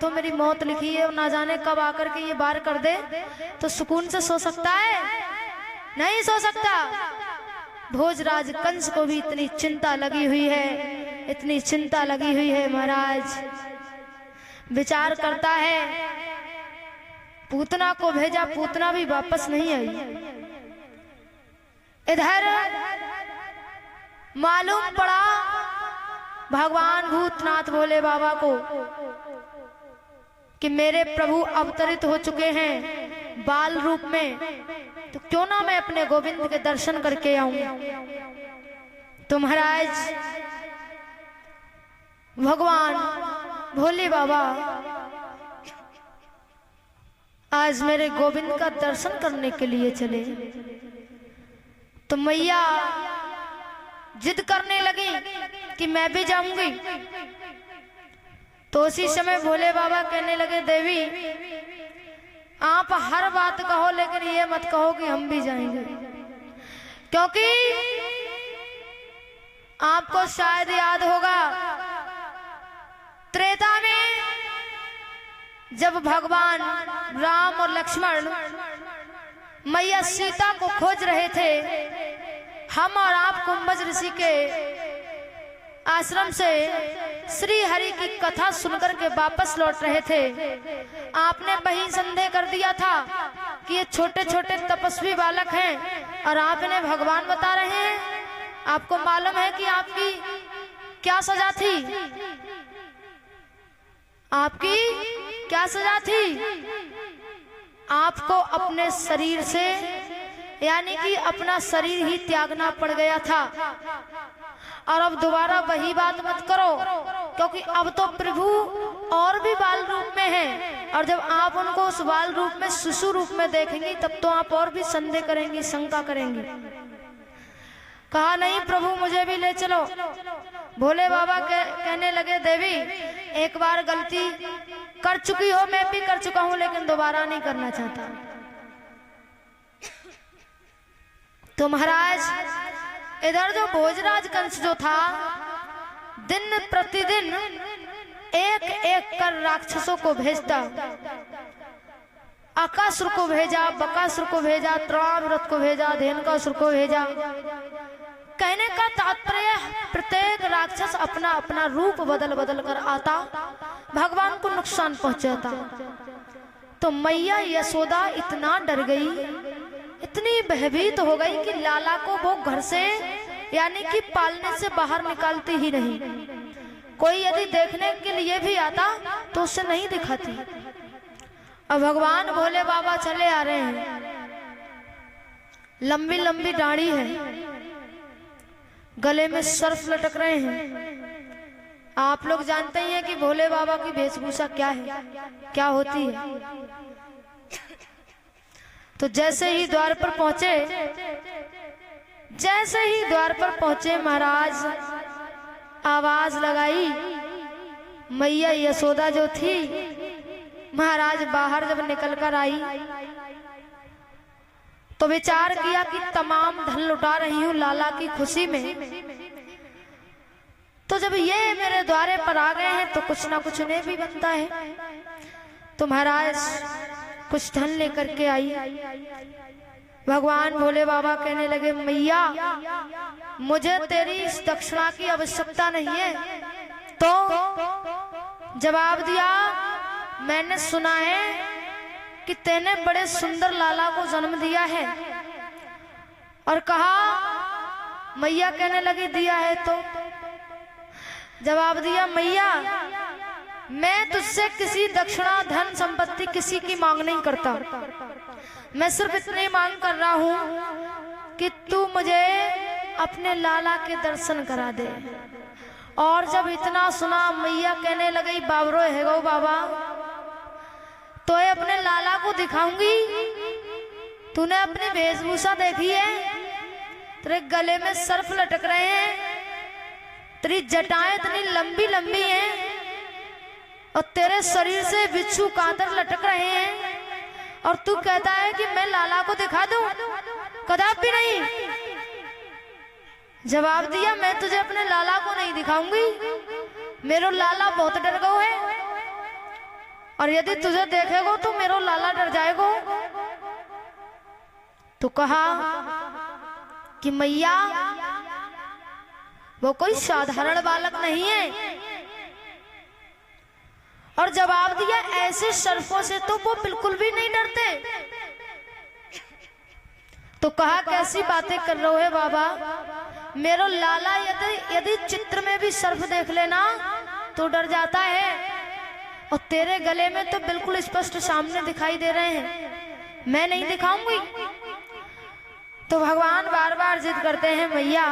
हाथों मेरी मौत लिखी है और ना जाने कब आकर के ये बार कर दे, तो सुकून से सो सकता है? नहीं सो सकता। भोजराज कंस को भी इतनी चिंता लगी हुई है, इतनी चिंता लगी हुई है महाराज। विचार करता है, पूतना को भेजा, पूतना भी वापस नहीं आई। इधर मालूम पड़ा भगवान भूतनाथ भोले बाबा को कि मेरे प्रभु अवतरित हो चुके हैं बाल रूप में, तो क्यों ना मैं अपने गोविंद के दर्शन करके आऊं। तो महाराज भगवान भोले बाबा आज मेरे गोविंद का दर्शन करने के लिए चले। तो मैया जिद करने लगी कि मैं भी जाऊंगी। तो उसी समय भोले बाबा कहने लगे, देवी आप हर बात कहो लेकिन ये मत कहो कि हम भी जाएंगे, क्योंकि आपको शायद याद होगा त्रेता में जब भगवान राम और लक्ष्मण मैया सीता को खोज रहे थे, हम और आप कुंभज ऋषि के आश्रम से श्री हरि की कथा सुनकर के वापस लौट रहे थे। आपने वही संदेह कर दिया था कि ये छोटे छोटे तपस्वी बालक हैं और आप इन्हें भगवान बता रहे हैं। आपको मालूम है कि आपकी क्या सजा थी? आपकी क्या सजा थी? आपको अपने शरीर से यानी कि अपना शरीर ही त्यागना पड़ गया था। और अब दोबारा वही बात मत करो, क्योंकि अब तो प्रभु और भी बाल रूप में हैं, और जब आप उनको उस बाल रूप में शिशु रूप में देखेंगी तब तो आप और भी संदेह करेंगी, शंका करेंगी। कहा नहीं प्रभु मुझे भी ले चलो। भोले बाबा कहने लगे, देवी एक बार गलती कर चुकी हो, मैं भी कर चुका हूं, लेकिन दोबारा नहीं करना चाहता। तो महाराज इधर जो भोजराज कंस जो था, दिन प्रतिदिन एक एक कर राक्षसों को भेजता। अकासुर को भेजा, बकासुर को भेजा, त्रावरत को भेजा, धेनुकासुर को भेजा। कहने का तात्पर्य प्रत्येक राक्षस अपना अपना रूप बदल बदल कर आता, भगवान को नुकसान पहुंचाता। तो मैया यशोदा इतना डर गई, इतनी भयभीत हो गई कि लाला को वो घर से यानी कि पालने से बाहर निकालती ही नहीं। कोई यदि देखने के लिए भी आता तो उसे नहीं दिखाती। अब भगवान भोले बाबा चले आ रहे हैं, लंबी लंबी दाढ़ी है, गले में सर्फ लटक रहे हैं। आप लोग जानते ही हैं कि भोले बाबा की वेशभूषा क्या है, क्या होती है। तो जैसे ही द्वार पर पहुंचे, जैसे ही द्वार पर पहुंचे महाराज आवाज लगाई। मैया यशोदा जो थी महाराज बाहर जब निकल कर आई तो विचार किया कि तमाम धन लुटा रही हूं लाला की खुशी में, तो जब ये मेरे द्वारे पर आ गए हैं तो कुछ ना कुछ उन्हें भी बनता है। तो महाराज कुछ धन लेकर के आई। भगवान भोले बाबा कहने लगे, मैया मुझे तेरी इस दक्षिणा की आवश्यकता नहीं है। तो जवाब दिया, मैंने सुना है कि तेने बड़े सुंदर लाला को जन्म दिया है। और कहा, मैया कहने लगी दिया है। तो जवाब दिया, मैया मैं तुझसे किसी दक्षिणा धन संपत्ति किसी की मांग नहीं करता, मैं सिर्फ इतनी मांग कर रहा हूं कि तू मुझे अपने लाला के दर्शन करा दे। और जब इतना सुना मैया कहने लगी, बाबरो है गो बाबा, तो ये अपने लाला को दिखाऊंगी। तूने अपनी वेशभूषा देखी है, तेरे गले में सर्फ लटक रहे हैं, तेरी जटाएं इतनी लंबी लंबी हैं, और तेरे शरीर से बिच्छू कांतर लटक रहे हैं, और तू कहता है कि मैं लाला को दिखा दूं? कदापि नहीं। जवाब दिया, मैं तुझे अपने लाला को नहीं दिखाऊंगी, मेरो लाला बहुत डर गए है। और यदि तुझे देखेगो तो मेरो लाला डर जाएगो। तो कहा कि मैया वो कोई साधारण बालक नहीं है। और जवाब दिया ऐसे सर्पों से तो वो बिल्कुल भी नहीं डरते। तो कहा कैसी बातें कर रहे हो बाबा, मेरो लाला यदि चित्र में भी सर्प देख लेना तो डर जाता है, और तेरे गले में तो बिल्कुल स्पष्ट सामने दिखाई दे रहे हैं, मैं नहीं दिखाऊंगी। तो भगवान बार बार जिद करते हैं मैया